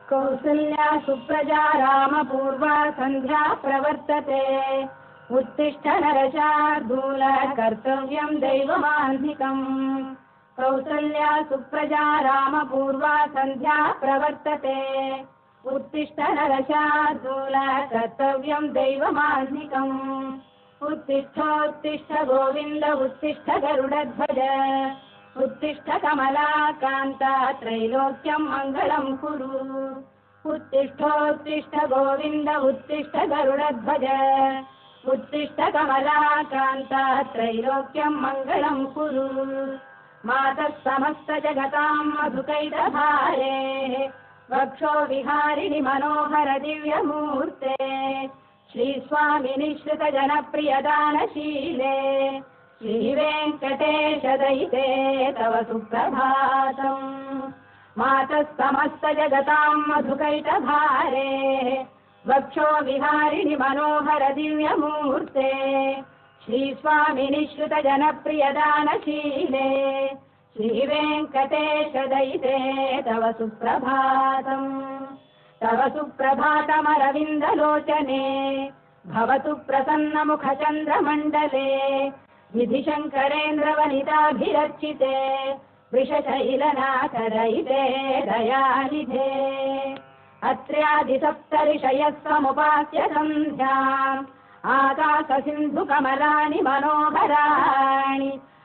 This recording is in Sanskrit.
कौसल्या सुप्रजा रामपूर्वा सन्ध्या प्रवर्तते उत्तिष्ठ नरशार्दूल कर्तव्यं दैवमान्धिकम् कौसल्या सुप्रजा रामपूर्वा सन्ध्या प्रवर्तते उत्तिष्ठ नरशार्दूल कर्तव्यं दैवमान्धिकम् उत्तिष्ठोत्तिष्ठ गोविन्द उत्तिष्ठ गरुडध्वज उत्तिष्ठ कमलाकान्ता त्रैलोक्यं मङ्गलं कुरु उत्तिष्ठोत्तिष्ठ गोविन्द उत्तिष्ठ गरुडध्वज उत्तिष्ठ कमलाकान्ता त्रैलोक्यं मङ्गलं कुरु मातः समस्त जगतां मधुकैटभारे वक्षो विहारिणि मनोहर दिव्यमूर्ते श्रीस्वामिनि श्रुत जनप्रियदानशीले श्रीवेङ्कटेश दयिते तव सुप्रभातम् मातः समस्त जगतां मधुकैटभारे वक्षो विहारिणि मनोहर दिव्यमूर्ते श्रीस्वामिनि श्रुत जनप्रियदानशीले श्रीवेङ्कटेश दयिते तव सुप्रभातम् तव सुप्रभातमरविन्दलोचने भवतु प्रसन्नमुखचन्द्रमण्डले विधिशङ्करेन्द्रवनिताभिरर्चिते वृषशैलनाथदयिते दयानिधे अत्र्यादिसप्तऋषयः समुपास्य सन्ध्याम् आकाशसिन्धुकमलानि मनोहराणि